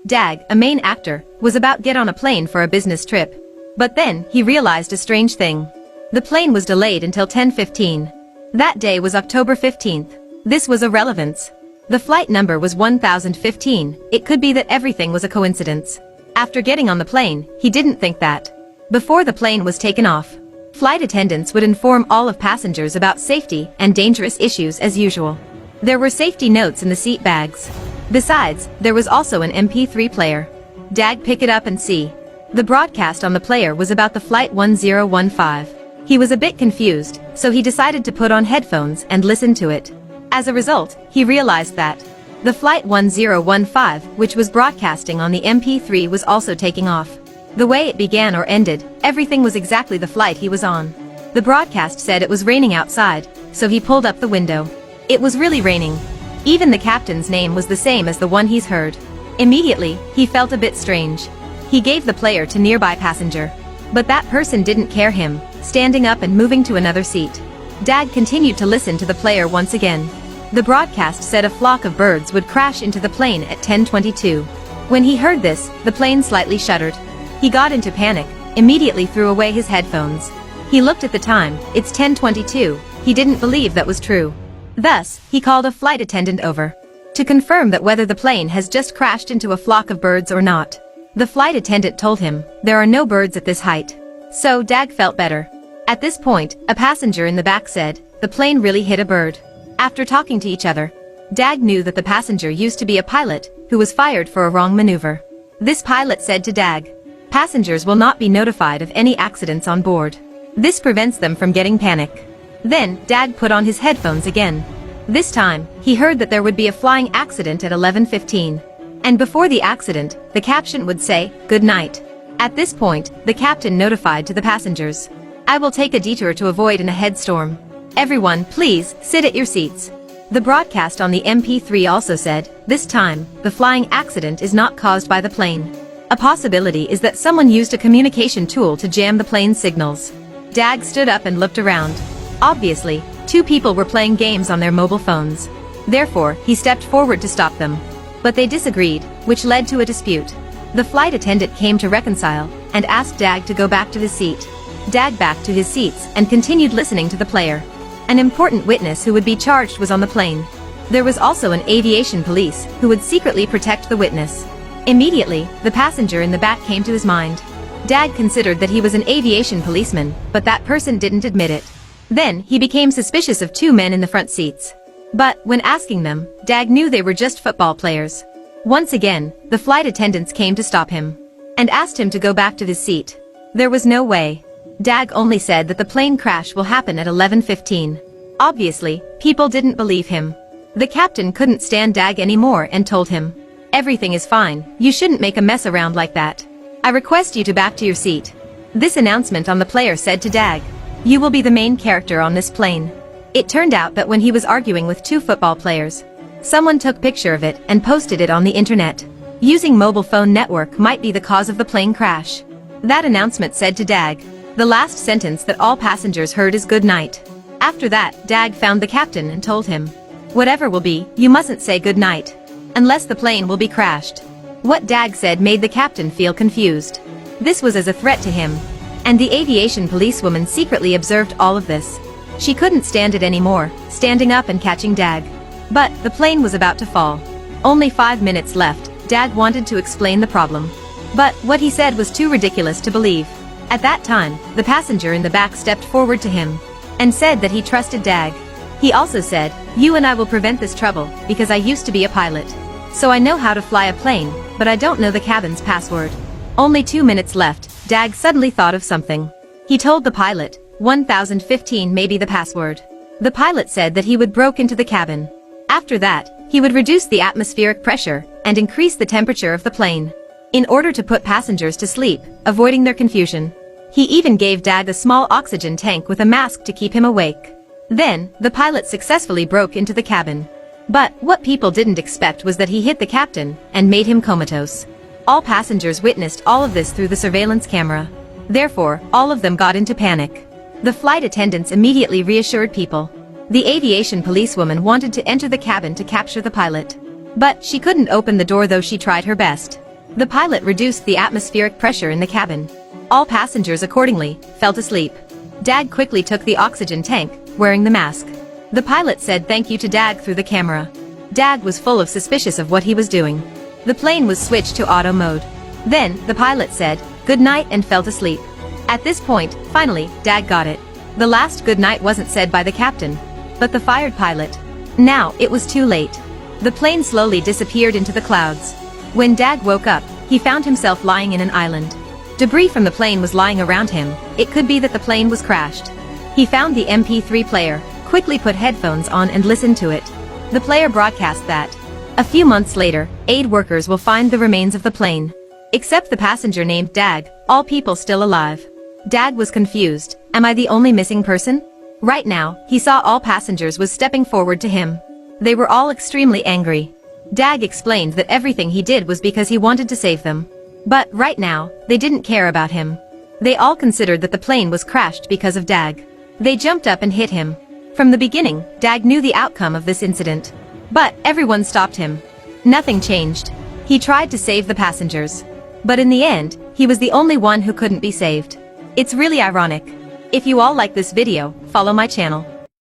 Dag, a main actor, was about to get on a plane for a business trip. But then, he realized a strange thing. The plane was delayed until 10:15. That day was October 15th. This was irrelevance. The flight number was 1015, it could be that everything was a coincidence. After getting on the plane, he didn't think that. Before the plane was taken off, flight attendants would inform all of passengers about safety and dangerous issues as usual. There were safety notes in the seat bags. Besides, there was also an MP3 player. Dag pick it up and see. The broadcast on the player was about the Flight 1015. He was a bit confused, so he decided to put on headphones and listen to it. As a result, he realized that the Flight 1015, which was broadcasting on the MP3, was also taking off. The way it began or ended, everything was exactly the flight he was on. The broadcast said it was raining outside, so he pulled up the window. It was really raining. Even the captain's name was the same as the one he's heard. Immediately, he felt a bit strange. He gave the player to nearby passenger. But that person didn't care him, standing up and moving to another seat. Dag continued to listen to the player once again. The broadcast said a flock of birds would crash into the plane at 10:22. When he heard this, the plane slightly shuddered. He got into panic, immediately threw away his headphones. He looked at the time, it's 10:22, he didn't believe that was true. Thus, he called a flight attendant over to confirm that whether the plane has just crashed into a flock of birds or not. The flight attendant told him, there are no birds at this height. So Dag felt better. At this point, a passenger in the back said, the plane really hit a bird. After talking to each other, Dag knew that the passenger used to be a pilot, who was fired for a wrong maneuver. This pilot said to Dag, passengers will not be notified of any accidents on board. This prevents them from getting panic. Then, Dag put on his headphones again. This time, he heard that there would be a flying accident at 11:15. And before the accident, the caption would say, good night. At this point, the captain notified to the passengers, I will take a detour to avoid a headstorm. Everyone, please, sit at your seats. The broadcast on the MP3 also said, this time, the flying accident is not caused by the plane. A possibility is that someone used a communication tool to jam the plane's signals. Dag stood up and looked around. Obviously, two people were playing games on their mobile phones. Therefore, he stepped forward to stop them. But they disagreed, which led to a dispute. The flight attendant came to reconcile, and asked Dag to go back to his seat. Dag back to his seats and continued listening to the player. An important witness who would be charged was on the plane. There was also an aviation police who would secretly protect the witness. Immediately, the passenger in the back came to his mind. Dag considered that he was an aviation policeman, but that person didn't admit it. Then, he became suspicious of two men in the front seats. But, when asking them, Dag knew they were just football players. Once again, the flight attendants came to stop him and asked him to go back to his seat. There was no way. Dag only said that the plane crash will happen at 11:15. Obviously, people didn't believe him. The captain couldn't stand Dag anymore and told him, everything is fine, you shouldn't make a mess around like that. I request you to back to your seat. This announcement on the player said to Dag, you will be the main character on this plane. It turned out that when he was arguing with two football players, someone took picture of it and posted it on the internet. Using mobile phone network might be the cause of the plane crash. That announcement said to Dag, the last sentence that all passengers heard is good night. After that, Dag found the captain and told him, whatever will be, you mustn't say good night. Unless the plane will be crashed. What Dag said made the captain feel confused. This was as a threat to him. And the aviation policewoman secretly observed all of this. She couldn't stand it anymore, standing up and catching Dag. But, the plane was about to fall. Only 5 minutes left, Dag wanted to explain the problem. But, what he said was too ridiculous to believe. At that time, the passenger in the back stepped forward to him and said that he trusted Dag. He also said, you and I will prevent this trouble, because I used to be a pilot. So I know how to fly a plane, but I don't know the cabin's password. Only 2 minutes left, Dag suddenly thought of something. He told the pilot, 1015 may be the password. The pilot said that he would broke into the cabin. After that, he would reduce the atmospheric pressure and increase the temperature of the plane, in order to put passengers to sleep, avoiding their confusion. He even gave Dag a small oxygen tank with a mask to keep him awake. Then, the pilot successfully broke into the cabin. But, what people didn't expect was that he hit the captain and made him comatose. All passengers witnessed all of this through the surveillance camera. Therefore, all of them got into panic. The flight attendants immediately reassured people. The aviation policewoman wanted to enter the cabin to capture the pilot. But she couldn't open the door though she tried her best. The pilot reduced the atmospheric pressure in the cabin. All passengers accordingly fell asleep. Dag quickly took the oxygen tank, wearing the mask. The pilot said thank you to Dag through the camera. Dag was full of suspicious of what he was doing. The plane was switched to auto mode. Then, the pilot said, "Good night," and fell asleep. At this point, finally, Dag got it. The last good night wasn't said by the captain, but the fired pilot. Now, it was too late. The plane slowly disappeared into the clouds. When Dag woke up, he found himself lying in an island. Debris from the plane was lying around him. It could be that the plane was crashed. He found the MP3 player, quickly put headphones on and listened to it. The player broadcast that a few months later, aid workers will find the remains of the plane. Except the passenger named Dag, all people still alive. Dag was confused. Am I the only missing person? Right now, he saw all passengers was stepping forward to him. They were all extremely angry. Dag explained that everything he did was because he wanted to save them. But, right now, they didn't care about him. They all considered that the plane was crashed because of Dag. They jumped up and hit him. From the beginning, Dag knew the outcome of this incident. But, everyone stopped him. Nothing changed. He tried to save the passengers. But in the end, he was the only one who couldn't be saved. It's really ironic. If you all like this video, follow my channel.